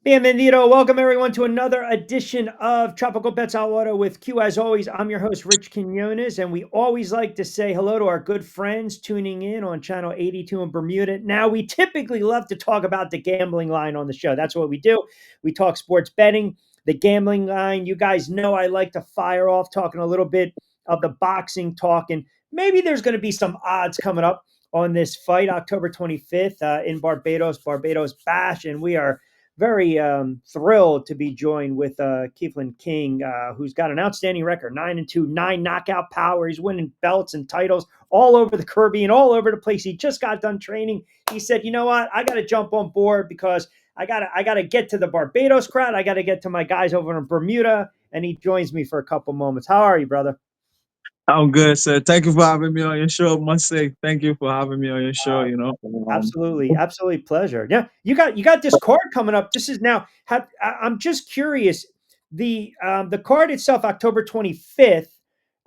Bienvenido. Welcome, everyone, to another edition of Tropical Bets Ahora with Q. As always, I'm your host, Rich Quinones, and we always like to say hello to our good friends tuning in on Channel 82 in Bermuda. Now, we typically love to talk about the gambling line on the show. That's what we do. We talk sports betting, the gambling line. You guys know I like to fire off talking a little bit of the boxing talk, and maybe there's going to be some odds coming up on this fight, October 25th in Barbados Bash, and we are very thrilled to be joined with Keithland King, who's got an outstanding record, 9-2, 9 knockout power. He's winning belts and titles all over the Caribbean, all over the place. He just got done training. He said, "You know what? I got to jump on board because I gotta get to the Barbados crowd. I got to get to my guys over in Bermuda." And he joins me for a couple moments. How are you, brother? I'm good, sir. Thank you for having me on your show. Must say, thank you for having me on your show. Uh, Absolutely, absolutely pleasure. Yeah, you got this card coming up. This is now. I'm just curious. The card itself, October 25th.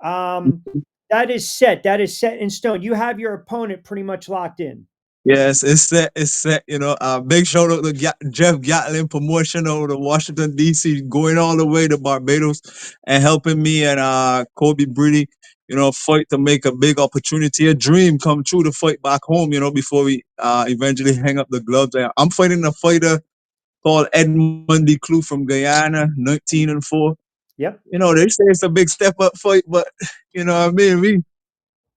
Um, that is set. That is set in stone. You have your opponent pretty much locked in. Yes, it's set. It's set. Big shout out to Jeff Gatlin promotion over to Washington D.C., going all the way to Barbados and helping me and Kobe Brady, fight to make a big opportunity, a dream come true to fight back home. Before we eventually hang up the gloves. I'm fighting a fighter called Edmund D. Clue from Guyana, 19-4. Yep. They say it's a big step up fight, but what I mean,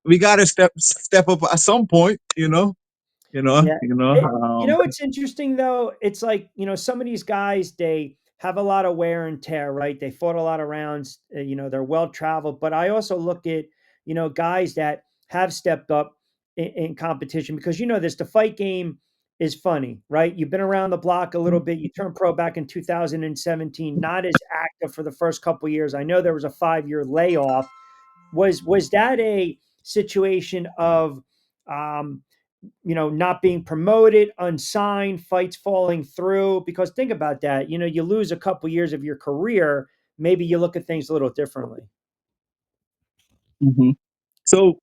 we gotta step up at some point, Yeah. you know. What's interesting though? It's like, some of these guys, they have a lot of wear and tear, right? They fought a lot of rounds, they're well traveled. But I also look at, guys that have stepped up in competition because this the fight game is funny, right? You've been around the block a little bit. You turned pro back in 2017, not as active for the first couple years. I know there was a 5-year layoff. Was that a situation of um not being promoted, unsigned, fights falling through? Because think about that. You lose a couple years of your career, maybe you look at things a little differently. Mhm. So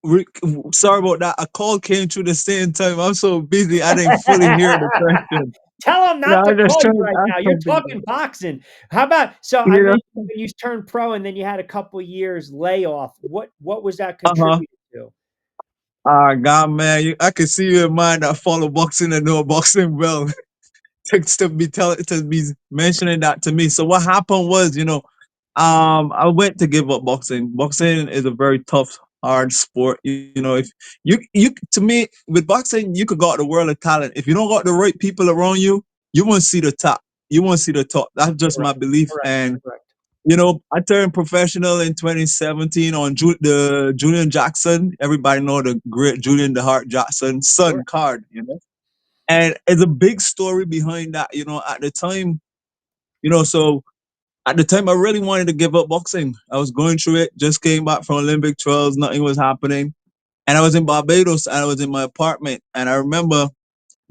sorry about that. A call came through the same time. I'm so busy, I didn't fully hear the question. Tell them Yeah, not I to just call trying you to right ask now. You're something. talking boxing. How about so I You know. mentioned when you turned pro and then you had a couple years layoff. What was that Uh huh. contributed to? God, man, I can see you in mind that follow boxing and know boxing well. To be mentioning that to me. So what happened was, I went to give up boxing. Boxing is a very tough, hard sport. If you to me with boxing, you could got the world of talent. If you don't got the right people around you, you won't see the top. You won't see the top. That's just my Correct. belief. Correct. And Correct. I turned professional in 2017 on the Julian Jackson. Everybody know the great Julian the Heart Jackson son Sure. card. And it's a big story behind that, at the time, so at the time I really wanted to give up boxing. I was going through it, just came back from Olympic trials, nothing was happening. And I was in Barbados and I was in my apartment. And I remember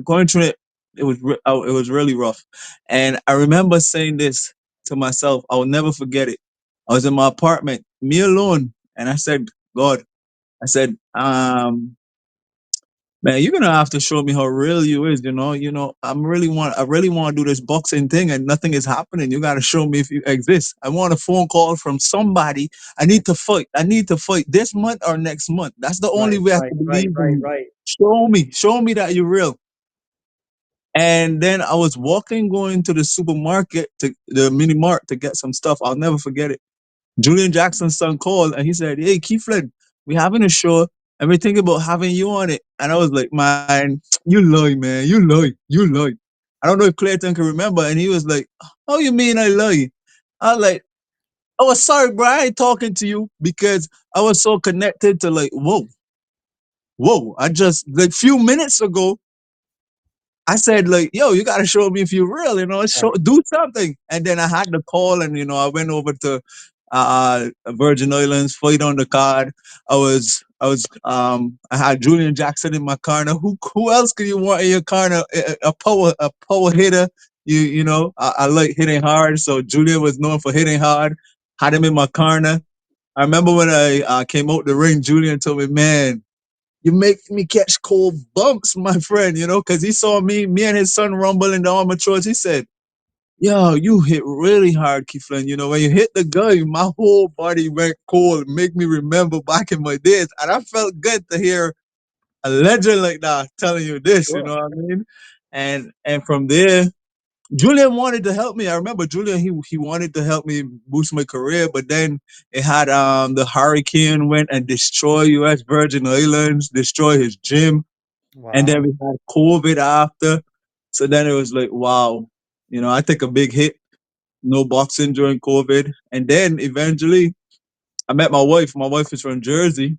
going through it, it was really rough. And I remember saying this to myself, I will never forget it. I was in my apartment, me alone, and I said, God, I said, man, you're gonna have to show me how real you is. I really want to do this boxing thing, and nothing is happening. You gotta show me if you exist. I want a phone call from somebody. I need to fight. I need to fight this month or next month. That's the only Right. way I Right. can Right. believe in Right. you. Right. Show me that you're real. And then I was walking, going to the supermarket to the mini mart to get some stuff. I'll never forget it. Julian Jackson's son called and he said, "Hey, Keithland, we having a show and we're thinking about having you on it." And I was like, "Man, you lie, man. You lie." I don't know if Clayton can remember. And he was like, "How you mean I lie?" I was like, "I was sorry, bro. I ain't talking to you because I was so connected to like, whoa. I just like few minutes ago I said like, yo, you gotta show me if you're real, Right. do something. And then I had the call and I went over to Virgin Islands, fight on the card. I had Julian Jackson in my corner. Who else could you want in your corner? A power hitter. I like hitting hard. So Julian was known for hitting hard. Had him in my corner. I remember when I came out the ring, Julian told me, man, you make me catch cold bumps, my friend, because he saw me and his son rumble in the armor choice. He said, yo, you hit really hard, Keithland. You know, when you hit the gun, my whole body went cold. Make me remember back in my days. And I felt good to hear a legend like that telling you this, you Sure. know what I mean? And from there, Julian wanted to help me. I remember Julian, he wanted to help me boost my career, but then it had the hurricane went and destroy US Virgin Islands, destroy his gym, and then Wow. we had COVID after. So then it was like, wow, you know, I took a big hit, no boxing during COVID. And then eventually I met my wife. My wife is from Jersey,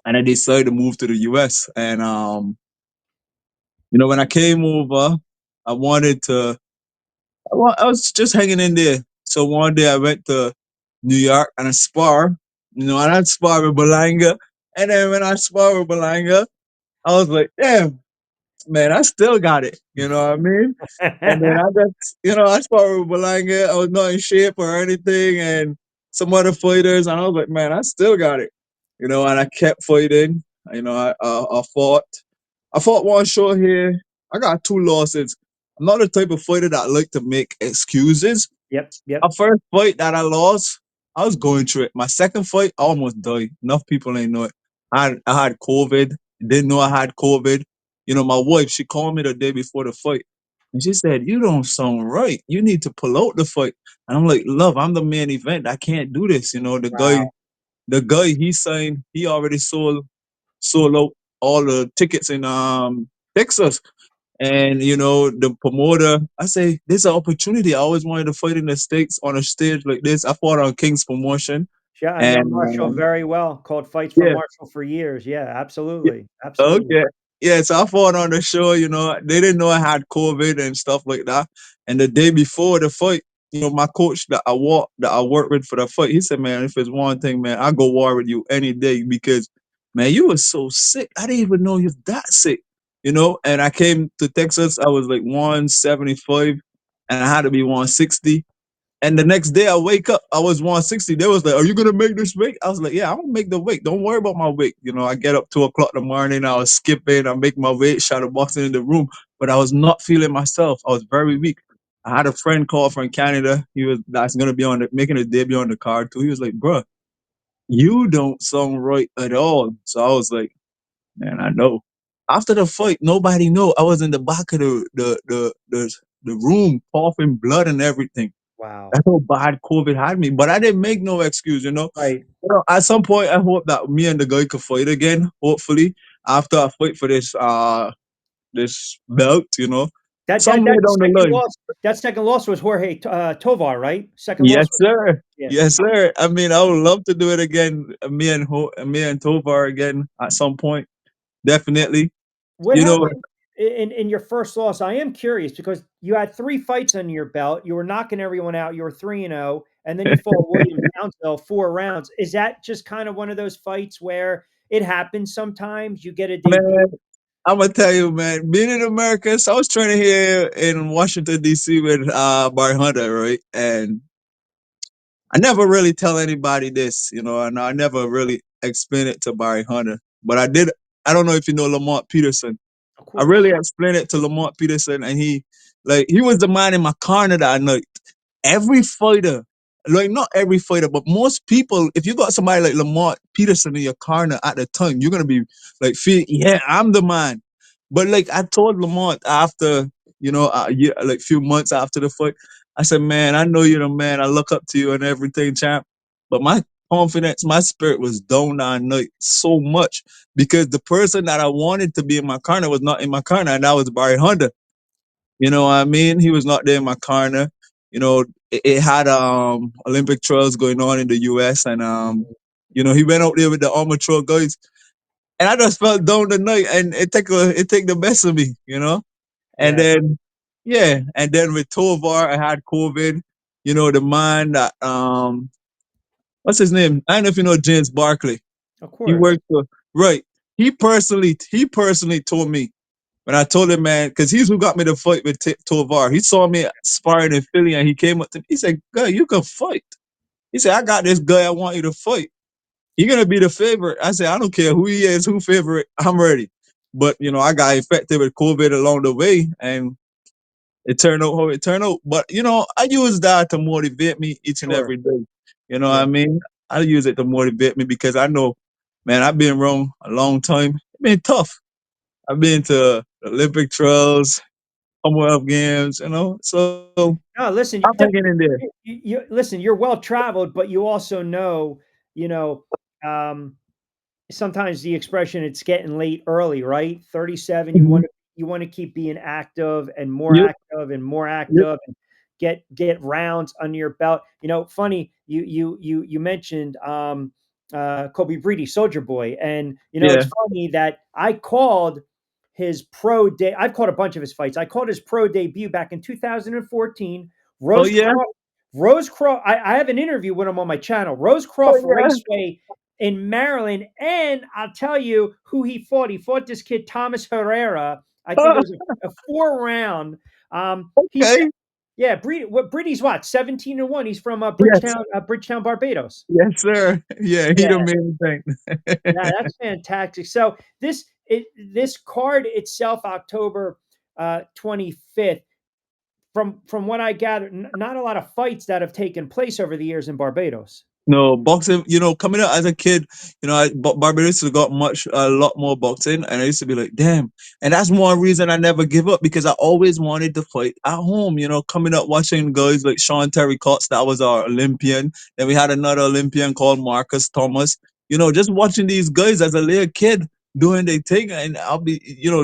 and I decided to move to the US. And you know, when I came over, I wanted to I was just hanging in there. So one day I went to New York and I spar, you know, and I spar with Balanga. And then when I spar with Balanga, I was like, damn, man, I still got it. You know what I mean? And then I just, you know, I sparred with Balanga. I was not in shape or anything. And some other fighters. And I was like, man, I still got it. You know, and I kept fighting. You know, I fought. I fought one show here. I got two losses. I'm not the type of fighter that like to make excuses. Yep, My yep. first fight that I lost, I was going through it. My second fight, I almost died. Enough people ain't know it. I had COVID. Didn't know I had COVID. You know, my wife, she called me the day before the fight. And she said, you don't sound right. You need to pull out the fight. And I'm like, love, I'm the main event. I can't do this. You know, Wow. the guy he signed, he already sold out all the tickets in Texas. And you know, the promoter, I say, this is an opportunity. I always wanted to fight in the States on a stage like this. I fought on King's Promotion. Yeah, I know And Marshall very well, called Fights for yeah, Marshall for years. Yeah, yeah, absolutely, absolutely. okay. Yeah, so I fought on the show, you know. They didn't know I had COVID and stuff like that. And the day before the fight, you know, my coach that I worked with for the fight, he said, man, if it's one thing, man, I go war with you any day because man, you were so sick. I didn't even know you're that sick. You know, and I came to Texas, I was like 175 and I had to be 160. And the next day I wake up, I was 160. They was like, are you gonna make this weight? I was like, yeah, I'm gonna make the weight. Don't worry about my weight. You know, I get up 2 o'clock in the morning, I was skipping, I make my weight, shadow boxing in the room, but I was not feeling myself. I was very weak. I had a friend call from Canada. He was that's gonna be on the making a debut on the card too. He was like, bro, you don't sound right at all. So I was like, man, I know. After the fight, nobody know. I was in the back of the room, coughing blood and everything. Wow. That's how bad COVID had me. But I didn't make no excuse, you know. Right. You know, at some point, I hope that me and the guy could fight again. Hopefully, after I fight for this belt, you know, That that somewhere that down the second line. loss that second loss was Jorge Tovar, right? Second Yes, loss was sir. yeah. Yes, sir. I mean, I would love to do it again. Me and Tovar again at some point. Definitely. What You know, happened in your first loss? I am curious because you had 3 fights under your belt. You were knocking everyone out. You were 3-0, and then you fought William Townsville 4 rounds. Is that just kind of one of those fights where it happens sometimes? You get a debut. man, I'm gonna tell you, man. Being in America, so I was training here in Washington D.C. with Barry Hunter, right? And I never really tell anybody this, you know, and I never really explain it to Barry Hunter. But I did. I don't know if you know Lamont Peterson. Of I really course. explained it to Lamont Peterson, and he was the man in my corner that night. Every fighter, like not every fighter, but most people, if you got somebody like Lamont Peterson in your corner at the time, you're gonna be like, feel, yeah, I'm the man. But like I told Lamont after, you know, a year, like few months after the fight, I said, man, I know you're the man. I look up to you and everything, champ. But my confidence, my spirit was down that night so much because the person that I wanted to be in my corner was not in my corner, and that was Barry Honda. You know what I mean? He was not there in my corner. You know, it had Olympic trials going on in the US, and you know, he went out there with the amateur guys, and I just felt down the night, and it take the best of me, you know. And Yeah, then yeah, and then with Tovar, I had COVID. You know, the man that what's his name? I don't know if you know James Barkley. of He course. worked for right. He personally told me when I told him, man, because he's who got me to fight with Tovar. He saw me sparring in Philly and he came up to me. He said, "Guy, you can fight." He said, "I got this guy. I want you to fight. You're gonna be the favorite." I said, "I don't care who he is, who favorite. I'm ready." But you know, I got infected with COVID along the way, and it turned out how it turned out. But I use that to motivate me each and Sure. every day. You know what I Yeah. mean? I use it to motivate me because I know, man, I've been around a long time. It's been tough. I've been to Olympic trials, Commonwealth Games, so No, listen, I'm hanging in there. you listen, you're well traveled, but you also know, you know, um, sometimes the expression "it's getting late early," right? 37, Hmm. you wanna keep being active and more Yep, active and more yep, active and get rounds under your belt. Funny, you mentioned, Kobe Breedy, Soldier Boy, and, yeah. it's funny that I called his pro day I've called a bunch of his fights. I called his pro debut back in 2014. Oh Rose yeah, Cro Rose Cro I have an interview with him on my channel. oh Rosecroft yeah. Raceway in Maryland, and I'll tell you who he fought. He fought this kid Thomas Herrera. I think it was a 4 round. He's Okay. yeah, Breedy's what 17-1. He's from Yes, Bridgetown, Barbados. yes, sir. Yeah, he Yeah, the main thing. yeah, that's fantastic. So this card itself, October 25th. From what I gather, not a lot of fights that have taken place over the years in Barbados. No, boxing, coming up as a kid, Barbados has got a lot more boxing. And I used to be like, damn. And that's one reason I never give up because I always wanted to fight at home, coming up watching guys like Sean Terry Cox, that was our Olympian. Then we had another Olympian called Marcus Thomas. Just watching these guys as a little kid doing their thing. And I'll be,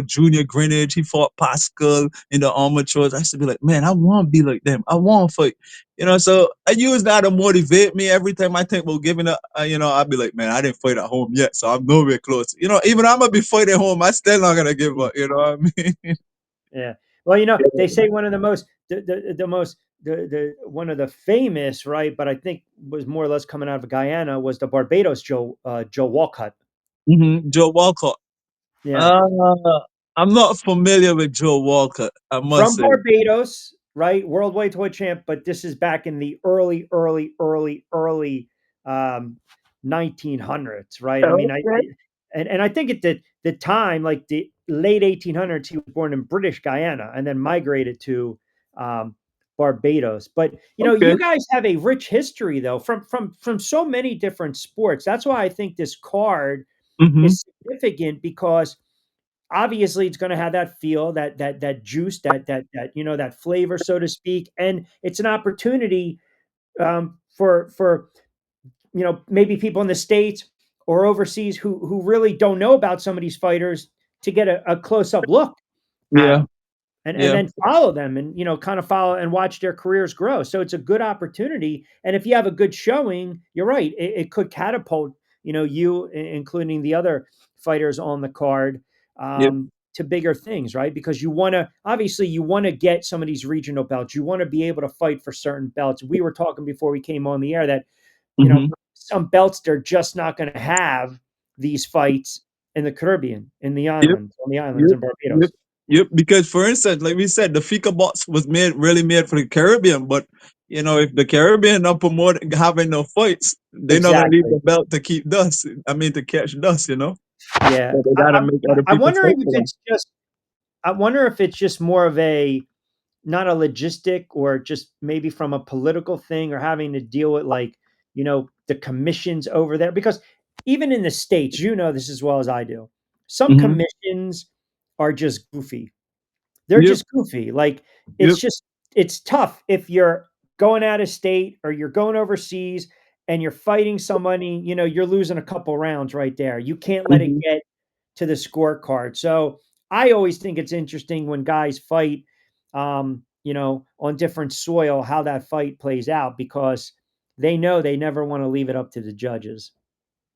Junior Greenwich, he fought Pascal in the amateurs. I used to be like, man, I want to be like them. I want to fight. So I use that to motivate me every time I think about giving up. I'll be like, man, I didn't fight at home yet, so I'm nowhere close. Even I'm gonna be fighting at home, I still not gonna give up. You know what I mean? Yeah. Well, they say one of the most the most the one of the famous, right, but I think was more or less coming out of Guyana was the Barbados Joe Walcott. Joe Walcott. Yeah. Uh, I'm not familiar with Joe Walcott, I must From say. Barbados, right? World Welterweight champ, but this is back in the early um 1900s, right? I mean, Okay. and I think at the time, like the late 1800s, he was born in British Guyana and then migrated to um Barbados. But Okay. you guys have a rich history though from so many different sports. That's why I think this card Mm-hmm. is significant because obviously it's going to have that feel, that juice, that flavor, so to speak, and it's an opportunity for maybe people in the states or overseas who really don't know about some of these fighters to get a close up look at Yeah. them and Yeah. then follow them and kind of follow and watch their careers grow. So it's a good opportunity, and if you have a good showing, you're right, it could catapult including the other fighters on the card Yep. to bigger things, right? Because you want to get some of these regional belts. You want to be able to fight for certain belts. We were talking before we came on the air that you know Mm-hmm. some belts they're just not going to have these fights in the Caribbean, in the Yep. islands, on the islands Yep. in Yep. Barbados. Yep. Because for instance, like we said, the Fika box was really made for the Caribbean. But if the Caribbean not promote having no fights, they're not gonna leave Exactly. the belt to keep dust. I mean to catch dust. Yeah. So they I gotta I'm make other I'm people wondering fight if for them. it's just I wonder if it's just more of a not a logistic or just maybe from a political thing or having to deal with the commissions over there because even in the States, this as well as I do, some Mm-hmm. commissions are just goofy. They're Yep. just goofy. Like Yep. it's tough if you're going out of state or you're going overseas and you're fighting somebody, you're losing a couple rounds right there. You can't let it Mm-hmm. get to the scorecard. So I always think it's interesting when guys fight on different soil, how that fight plays out because they know they never want to leave it up to the judges.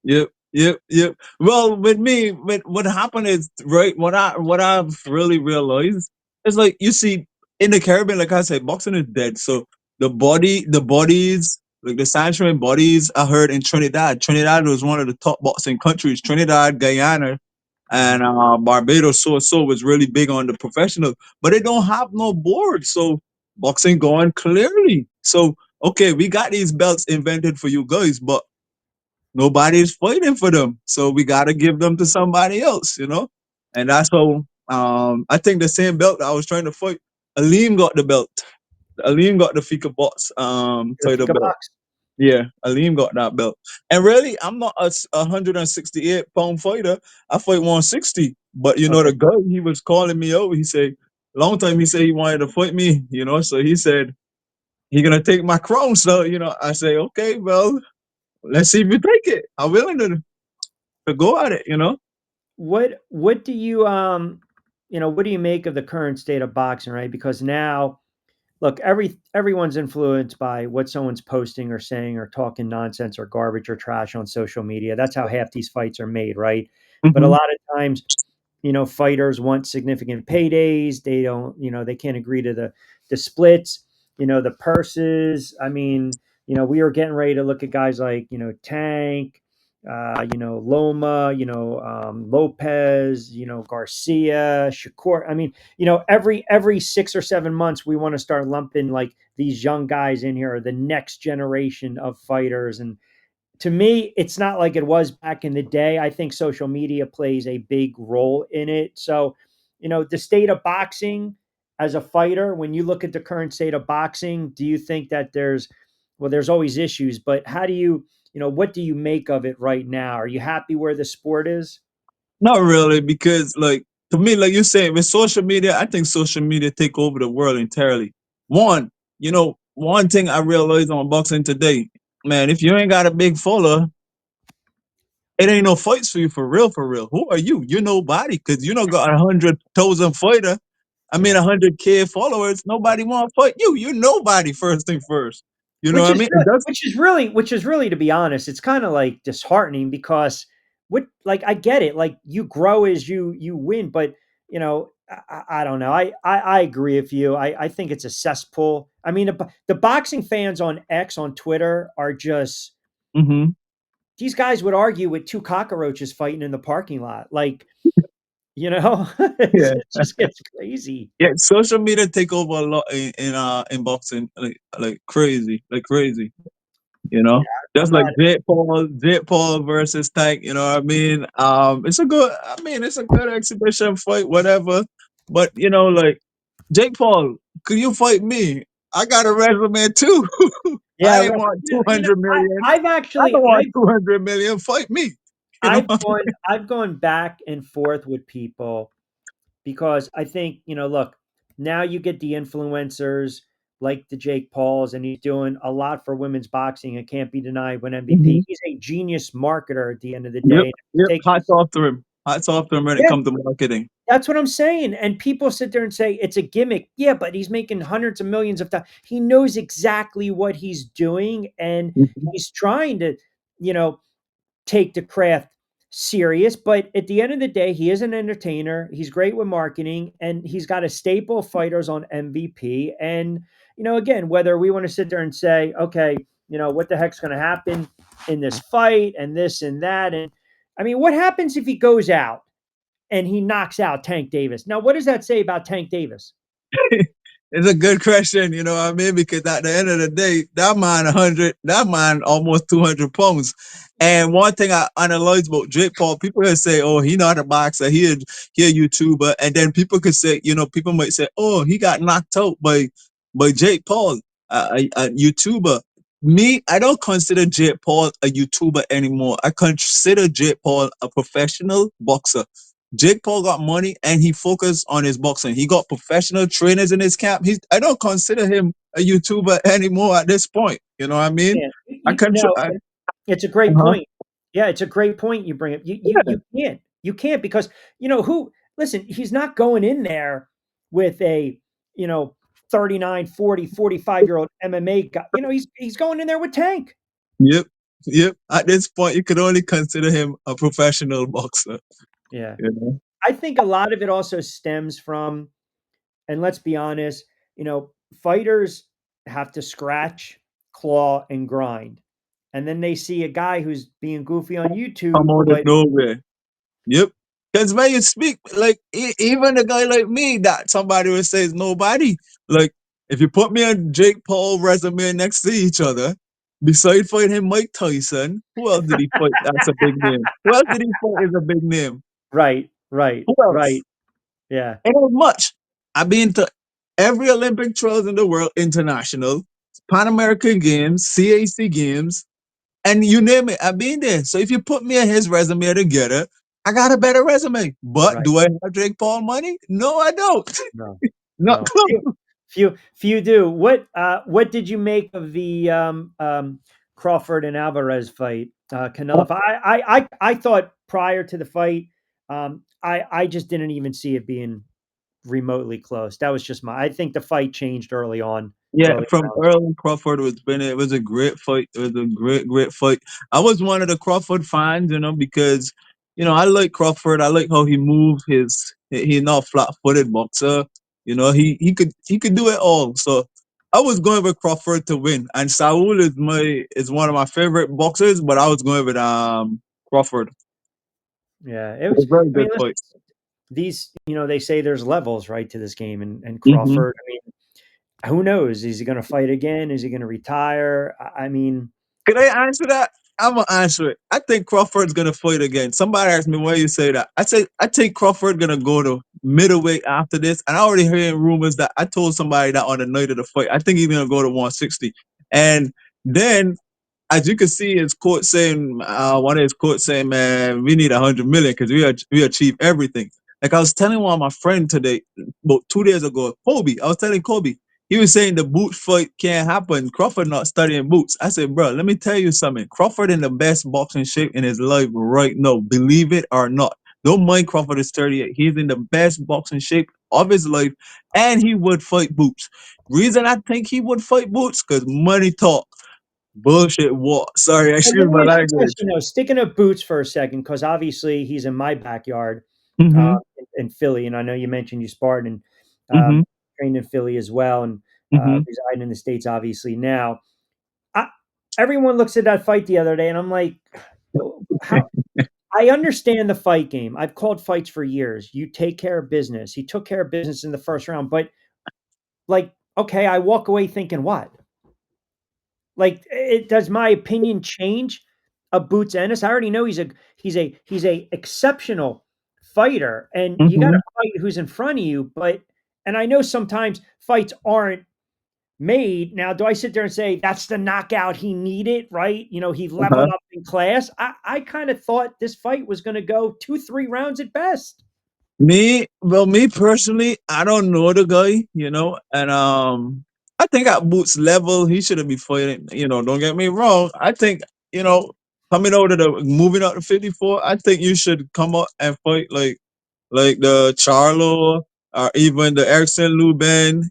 Yep, yep, yep. Well, with me, what happened is right. What I've really realized is like you see in the Caribbean, like I said, boxing is dead. So the bodies, like the sanctuary bodies, I heard in Trinidad. Trinidad was one of the top boxing countries. Trinidad, Guyana, Mhm. and Barbados. So was really big on the professional, but they don't have no board. So boxing going clearly. So okay, we got these belts invented for you guys, but nobody's fighting for them. So we got to give them to somebody else. And that's how I think the same belt that I was trying to fight. Aleem got the belt. Aleem got the Fika Bots The title Fika belt. box. Yeah, Aleem got that belt. And really, I'm not a 168-pound fighter. I fight 160. But you know, Okay. the guy he was calling me over. He said, long time he said he wanted to fight me. You know, so he said he gonna take my crown. So you know, I say, okay, well, let's see if you take it. I'm willing to go at it. You know. What do you what do you make of the current state of boxing, right? Because now, look, everyone's influenced by what someone's posting or saying or talking nonsense or garbage or trash on social media. That's how half these fights are made, right? But a Hmm. lot of times, fighters want significant paydays. They don't, they can't agree to the splits, the purses. I mean, we were getting ready to look at guys like, Tank, Loma, Lopez, Garcia, Shakur. I mean, every 6 or 7 months, we want to start lumping like these young guys in here, or the next generation of fighters. And to me, it's not like it was back in the day. I think social media plays a big role in it. So, the state of boxing as a fighter, when you look at the current state of boxing, do you think that there's always issues, but how do what do you make of it right now? Are you happy where the sport is? Not really, because like to me, like you're saying, with social media, I think social media take over the world entirely. One, one thing I realized on boxing today, man, if you ain't got a big follower, it ain't no fights for you for real, for real. Who are you? You're nobody, because you don't got 100,000 fighter. I mean, Yeah. 100K followers. Nobody want to fight you. You nobody. First thing first. You know Which what I is mean? And really that's which is really, to be honest, it's kinda, like, disheartening because what like, I get it, like, you grow as you win, but, I don't know. I agree with you. I think it's a cesspool. I mean, the boxing fans on X, on Twitter, are just hmm these guys would argue with 2 cockroaches fighting in the parking lot, like, yeah, it just gets crazy. yeah. Social media take over a lot in boxing, like crazy, like crazy. You Yeah, know, I'm just like not. Jake Paul versus Tank. You know what I mean? It's a good. I mean, it's a good exhibition fight, whatever. But like Jake Paul, could you fight me? I got a resume too. Yeah, I ain't right. want You know two you know, hundred million. I've I actually don't want 200 million. Fight me. You know. I've gone back and forth with people because I think, look, now you get the influencers like the Jake Pauls, and he's doing a lot for women's boxing. It can't be denied when MVP. Mhm. He's a genius marketer at the end of the Yep. day. He's Yep. taking, Hats off to him. Hats off to him when it yeah, comes to marketing. that's what I'm saying. And people sit there and say it's a gimmick. Yeah, but he's making hundreds of millions of dollars. He knows exactly what he's doing, and Mhm. he's trying to, you know, take the craft serious. But at the end of the day, he is an entertainer. He's great with marketing, and he's got a staple of fighters on MVP. And again, whether we want to sit there and say, okay, what the heck's going to happen in this fight and this and that, and I mean, what happens if he goes out and he knocks out Tank Davis? Now, what does that say about Tank Davis? It's a good question, you know what I mean? Because at the end of the day, that man almost 200 pounds. And one thing I analyze about Jake Paul, people can say, "Oh, he not a boxer, he a YouTuber," and then people could say, people might say, "Oh, he got knocked out by Jake Paul, a YouTuber." Me, I don't consider Jake Paul a YouTuber anymore. I consider Jake Paul a professional boxer. Jake Paul got money and he focused on his boxing. He got professional trainers in his camp. I don't consider him a YouTuber anymore at this point. You know what I mean? Yeah, I control. it's a great Uh-huh. point. Yeah, it's a great point you bring up. Yeah. You can't because who listen, he's not going in there with a, you know, 39, 40, 45-year-old MMA guy. He's going in there with Tank. Yep. Yep. At this point, you could only consider him a professional boxer. Yeah. You know. I think a lot of it also stems from, and let's be honest, fighters have to scratch, claw, and grind. And then they see a guy who's being goofy on Come YouTube, out of but nowhere. Yep. Because when you speak, like even a guy like me, that somebody would say is nobody. Like if you put me and Jake Paul resume next to each other, beside fighting him Mike Tyson, who else did he fight? That's a big name. Who else did he fight? Is a big name. right, right, Who else? right. Yeah. It ain't much. I've been to. every Olympic trials in the world, international, Pan American Games, CAC Games, and you name it, I've been there. So if you put me and his resume together, I got a better resume. But Right. do I have Jake Paul money? No, I don't. No, Not no. close. Few do. What did you make of the Crawford and Alvarez fight? Canelo. I thought prior to the fight, I just didn't even see it being remotely close. That was just my. I think the fight changed early on. Yeah, Early from rounds. Earl and Crawford was been it was a great fight. It was a great fight. I was one of the Crawford fans, because I like Crawford. I like how he moves he not flat footed boxer. He could do it all. So I was going with Crawford to win. And Saul is one of my favorite boxers, but I was going with Crawford. Yeah, it It was was. a very I mean, good listen, fight. these. They say there's levels right to this game, and Hmm. Crawford. I mean, who knows? Is he going to fight again? Is he going to retire? I mean, Can I answer that? I'm gonna answer it. I think Crawford's gonna fight again. Somebody asked me why you say that. I said I think Crawford gonna go to middleweight after this, and I already hearing rumors that I told somebody that on the night of the fight. I think he's gonna go to 160, and then as you can see, his quote saying, one of his quotes saying, "Man, we need 100 million because we achieve everything." Like I was telling one of my friend today, about 2 days ago, Kobe. I was telling Kobe, he was saying the boot fight can't happen. Crawford not studying boots. I said, bro, let me tell you something. Crawford in the best boxing shape in his life right now. Believe it or not. Don't mind Crawford is 38. He's in the best boxing shape of his life, and he would fight boots. Reason I think he would fight boots because money talk. Bullshit what? Sorry, well, let excuse me my ask you a language. question though. Sticking to Boots for a second, because obviously he's in my backyard Mm-hmm. in Philly, and I know you mentioned you sparred and Mm-hmm. trained in Philly as well, and Mm-hmm. reside in the states obviously now. I, everyone looks at that fight the other day, and I'm like, how? I understand the fight game. I've called fights for years. You take care of business. He took care of business in the first round, but like, okay, I walk away thinking what? Like, it does my opinion change of Boots Ennis? I already know he's a exceptional fighter, and you got to Mm-hmm. fight who's in front of you. But and I know sometimes fights aren't made. Now, do I sit there and say that's the knockout he needed? Right? He Uh-huh. leveled up in class. I kind of thought this fight was going to go 2, 3 rounds at best. Me personally, I don't know the guy, and I think at Boots level he shouldn't be fighting. Don't get me wrong. I think you know coming out of the moving out to 54, I think you should come up and fight like the Charlo or even the Erickson Lubin.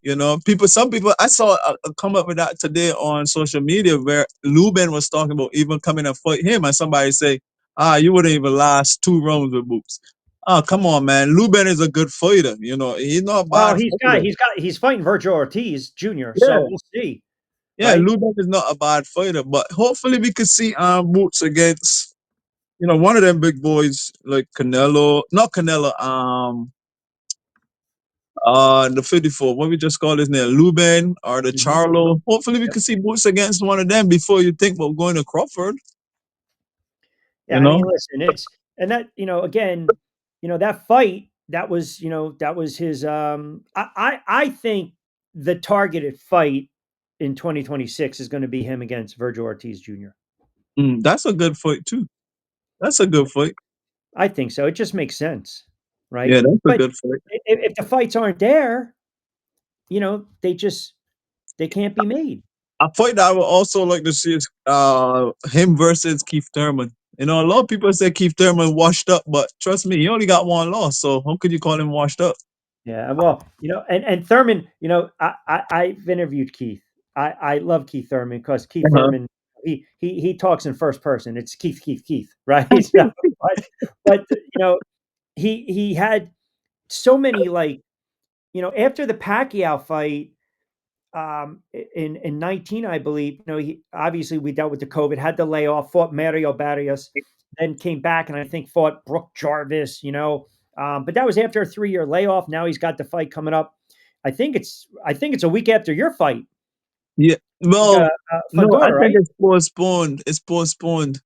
Some people I saw come up with that today on social media where Lubin was talking about even coming and fight him, and somebody say, you wouldn't even last 2 rounds with Boots. Oh, come on, man. Lubin is a good fighter. He's not a Well, bad he's got fighter. he's got he's fighting Virgil Ortiz Jr., so Yeah, we'll see, yeah. right? Lubin is not a bad fighter, but hopefully we could see Boots against one of them big boys like Canelo, not Canelo, the 54. What we just call his name, Lubin or the Mhm. Charlo. Hopefully we Yep. can see Boots against one of them before you think about going to Crawford. You Yeah, I mean, know. listen, it's and that, again, that fight, that was his, I think the targeted fight in 2026 is gonna be him against Virgil Ortiz Jr. That's a good fight too. That's a good fight. I think so, it just makes sense, Yeah, right? that's a But good fight. if the fights aren't there, they can't be made. A fight that I would also like to see is him versus Keith Thurman. A lot of people say Keith Thurman washed up, but trust me, he only got one loss. So how could you call him washed up? Yeah, well, and Thurman, I've interviewed Keith. I love Keith Thurman because Keith Uh-huh. Thurman he talks in first person. It's Keith, Keith, Keith, right? So, but he had so many after the Pacquiao fight in 19, I believe. He obviously we dealt with the COVID, had the layoff, fought Mario Barrios, then came back and I think fought Brooke Jarvis. But that was after a 3-year layoff. Now he's got the fight coming up. I think it's a week after your fight, Yeah. Well, no, I Fundora, think right? it's postponed. It's postponed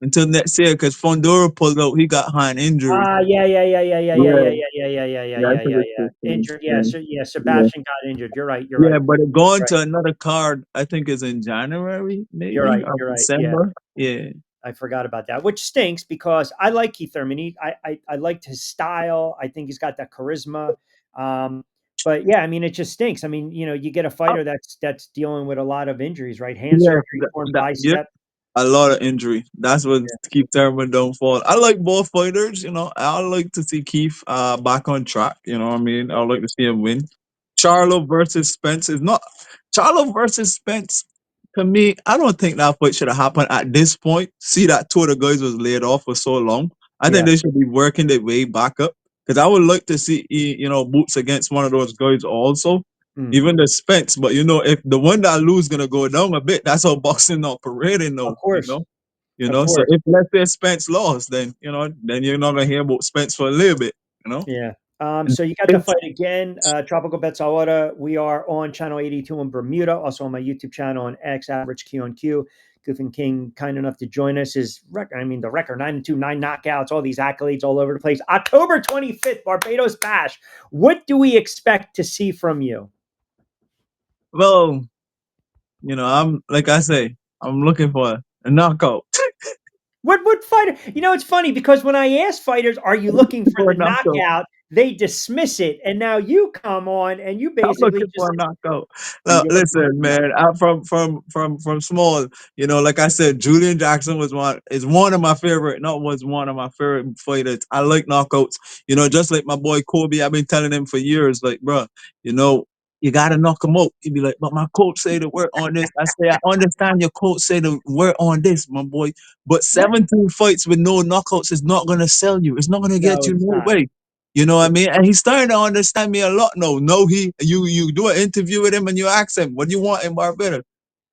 until next year because Fondura pulled out. He got hand injury. Yeah, yeah, yeah, yeah, yeah, yeah, Yeah. yeah, yeah, yeah, yeah, yeah, yeah, Yeah, I yeah, think yeah, it's yeah. 15. Injured, Yeah, yeah, so yeah, yeah, Sebastian got injured. You're right, you're yeah. right, But it going right. to another card, I think is in January, You're maybe right, or you're right, yeah. December. Yeah. I forgot about that, which stinks because I like Keith Thurman. I liked his style. I think he's got that charisma. Um, but yeah, I mean, it just stinks. I mean, you get a fighter that's dealing with a lot of injuries, right? Hand Yeah, surgery, torn yeah, bicep. a lot of injury. That's what Yeah. Keith Thurman don't fall. I like both fighters, I like to see Keith back on track, you know what I mean? I would like to see him win. Charlo versus Spence is not Charlo versus Spence. To me, I don't think that fight should have happened at this point. See that two of the guys was laid off for so long. I think Yeah. they should be working their way back up. Because I would like to see Boots against one of those guys also. Mm. Even the Spence, but if the one that lose gonna go down a bit, that's how boxing operating Of now. course. Of So course. if let's say Spence lost, then then you're not gonna hear about Spence for a little bit. You know. Yeah. And So you got the Spence, fight again, Tropical Bets Ahora. We are on channel 82 in Bermuda, also on my YouTube channel on X, Rich Q on Q. Keithland King, kind enough to join us. His record, I mean, the record 9-2, 9 knockouts, all these accolades all over the place. October 25th, Barbados Bash. What do we expect to see from you? well, I'm like I say, I'm looking for a knockout. What fighter? It's funny because when I ask fighters, "Are you looking for For a the knockout. knockout?" They dismiss it, and now you come on and you I'm basically looking just for a knockout. you're looking for Listen, a man. I'm from small. Like I said, Julian Jackson was one of my favorite. Not was one of my favorite fighters. I like knockouts. Just like my boy Kobe. I've been telling him for years, like, bro, you know. You gotta knock him out. He'd be like, but my coach say to work on this. I say, I understand your coach say to work on this, my boy. But knockout. 17 fights with no knockouts is not gonna sell you. It's not gonna get No, you it's no not. way. You know what I mean? And he's starting to understand me a lot now. No, you do an interview with him and you ask him, what do you want in Barbados?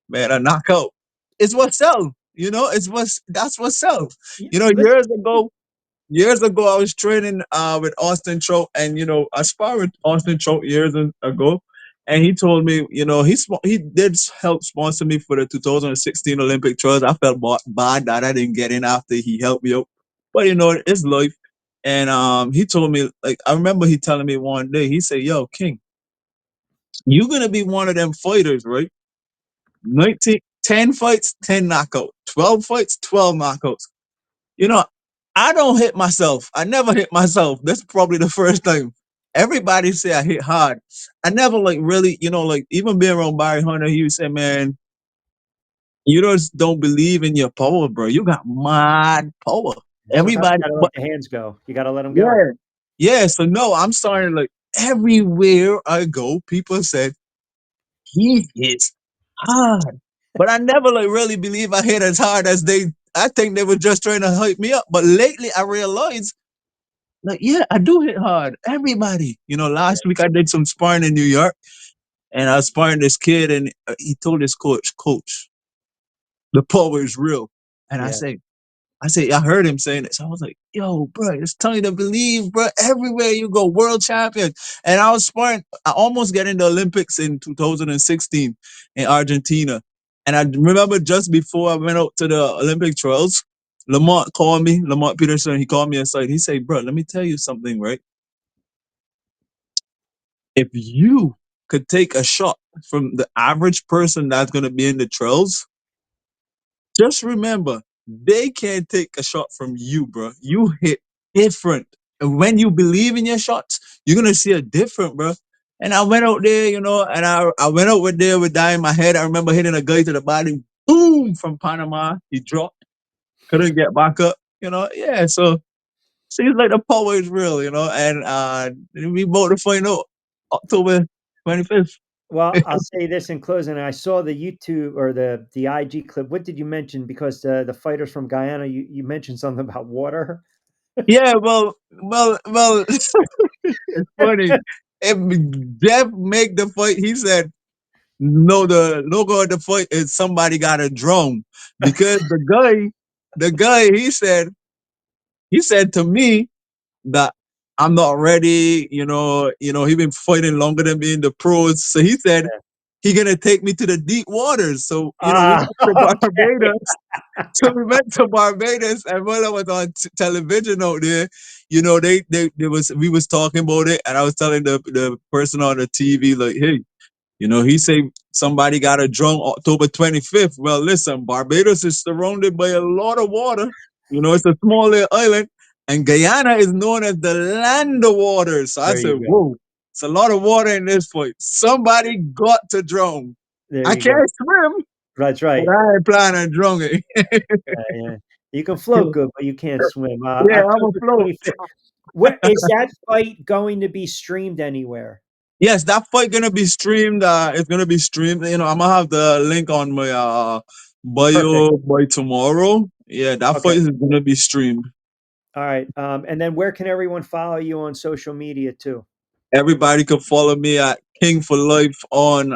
Man, a knockout. It's what sells. That's what sells. Yeah, You know, listen, years ago I was training with Austin Trout and I sparred with Austin Trout ago. And he told me, he did help sponsor me for the 2016 Olympic trials. I felt bad that I didn't get in after he helped me out. But it's life. And he told me, like, I remember he telling me one day, he said, yo, King, you're gonna be one of them fighters, right? 10 fights, 10 knockouts. 12 fights, 12 knockouts. You know, I don't hit myself. I never hit myself. That's probably the first time. Everybody say I hit hard. I never like really, like even being around Barry Hunter, he would say, man, you just don't believe in your power, bro. You got mad power. sometimes Everybody, you gotta let but the hands go. You gotta let them go. yeah, yeah. So no, I'm starting like everywhere I go, people said he hits hard, but I never like really believe I hit as hard as they. I think they were just trying to hype me up. But lately, I realized, like, yeah, I do hit hard. Everybody, last week I did some sparring in New York, and I was sparring this kid, and he told his coach, the power is real, and I Yeah. say, I heard him saying it. So I was like, yo, bro, it's telling you to believe, bro. Everywhere you go, world champion. And I was sparring. I almost got in the Olympics in 2016 in Argentina. And I remember just before I went out to the Olympic trials, Lamont called me, Lamont Peterson, he called me aside. He said, bro, let me tell you something, right? If you could take a shot from the average person that's going to be in the trials, just remember, they can't take a shot from you, bro. You hit different. And when you believe in your shots, you're gonna see a different, bro. And I went out there, and I went out with there with that in my head. I remember hitting a guy to the body, boom, from Panama. He dropped, couldn't get back up, Yeah, so seems like the power is real, and we both to find out October 25th. Well, I'll say this in closing. I saw the YouTube or the IG clip. What did you mention? Because the fighters from Guyana, you mentioned something about water. Yeah, well, it's funny. If Jeff make the fight, he said, no, the logo of the fight is somebody got a drone. Because the guy, he said to me that I'm not ready, he been fighting longer than me in the pros. So he said he gonna take me to the deep waters. So, we Ah, went to okay. Barbados. So we went to Barbados, and when I was on television out there, they was we was talking about it, and I was telling the person on the TV like, hey, he say somebody got a drone October 25th. Well, listen, Barbados is surrounded by a lot of water. It's a small little island, and Guyana is known as the land of waters. So I There said, you go. whoa, it's a lot of water in this fight. Somebody got to drown. There I you go. can't swim, That's but right. I ain't planning on drowning. Yeah. You can float good, but you can't swim. Yeah, I'm October afloat. 25th. Where is that fight going to be streamed anywhere? Yes, that fight gonna be streamed. It's gonna be streamed. I'm gonna have the link on my Perfect. bio by tomorrow. Yeah, that fight Okay. is gonna be streamed. All right. And then where can everyone follow you on social media too? Everybody can follow me at King for Life on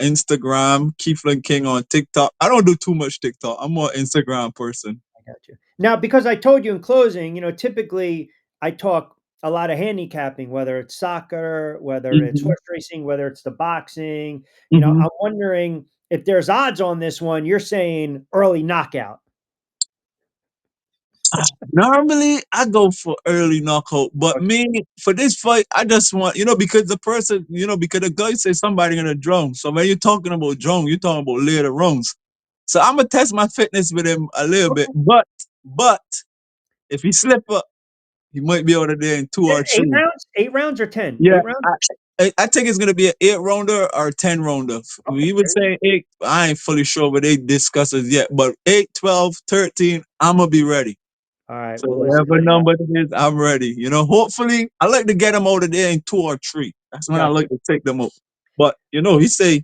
Instagram, Keithland King on TikTok. I don't do too much TikTok. I'm more Instagram person. I got you. Now, because I told you in closing, typically I talk a lot of handicapping, whether it's soccer, whether it's hmm horse racing, whether it's the boxing. hmm I'm wondering if there's odds on this one. You're saying early knockout. Normally, I go for early knockout, but me for this fight, I just want because the person because the guy says somebody gonna drone. So when you're talking about drone, you're talking about later rounds. So I'm gonna test my fitness with him a little bit, Okay. but if he slip up, he might be out of there in two Is or it 8 three. rounds? 8 rounds or 10? Yeah, 8 rounds? I think it's gonna be an 8 rounder or 10 rounder. Okay. We would say eight. I ain't fully sure what they discuss it yet, but 8, 12, 13, I'm gonna be ready. All right. So Well, listen, whatever number it is, I'm ready. Hopefully, I like to get them out of there in 2 or 3. That's when I got like you. to take them out. But he say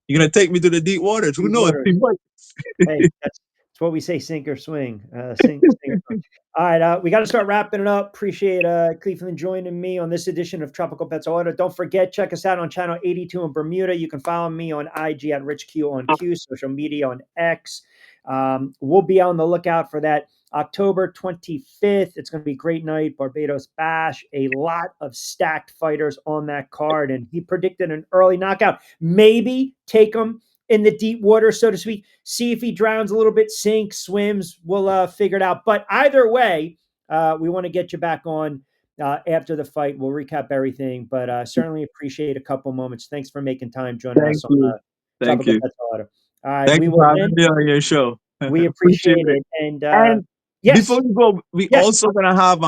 you're gonna take me to the deep waters. Who Deep knows? waters. He might. Hey, that's what we say, sink or swing. Sink or swim. All right, we gotta start wrapping it up. Appreciate, Cleveland joining me on this edition of Tropical Bets Ahora. Don't forget, check us out on channel 82 in Bermuda. You can follow me on IG at RichQ on Q, social media on X. We'll be on the lookout for that October 25th. It's gonna be a great night. Barbados Bash, a lot of stacked fighters on that card, and he predicted an early knockout. Maybe take him in the deep water, so to speak. See if he drowns a little bit, sinks, swims. We'll figure it out. But either way, we want to get you back on after the fight. We'll recap everything, but certainly appreciate a couple moments. Thanks for making time joining Thank us on you. Thank Tropical you. Pets Auto. All right, Thank we you for will having end. me on your show. We Appreciate appreciate it. it. And And yes, before we go, we yes. also gonna have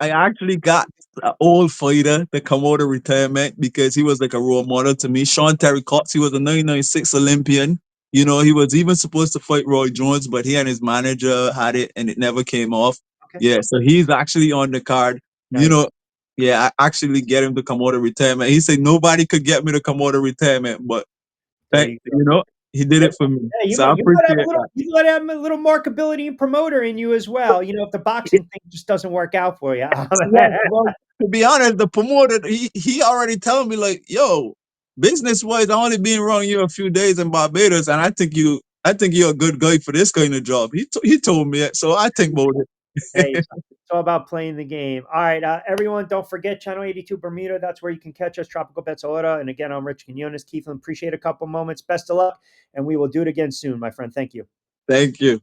I actually got an old fighter to come out of retirement because he was like a role model to me. Sean Terry Cox, he was a 1996 Olympian. He was even supposed to fight Roy Jones, but he and his manager had it and it never came off. Okay, Yeah, so he's actually on the card. You nice. know, yeah, I actually get him to come out of retirement. He said nobody could get me to come out of retirement, but There you go. he did Yeah, it for me. yeah, So I you might have a appreciate little that. you might have a little markability and promoter in you as well. If the boxing thing just doesn't work out for you. Well, to be honest, the promoter he already telling me like, yo, business wise, I only been around you a few days in Barbados, and I think you're a good guy for this kind of job. He told me it, so I think about Hey, it. it's all about playing the game. All right, everyone, don't forget channel 82 Bermuda. That's where you can catch us, Tropical Bets Ahora. And again, I'm Rich Quinones. Keithland, appreciate a couple moments. Best of luck, and we will do it again soon, my friend. Thank you. Thank you.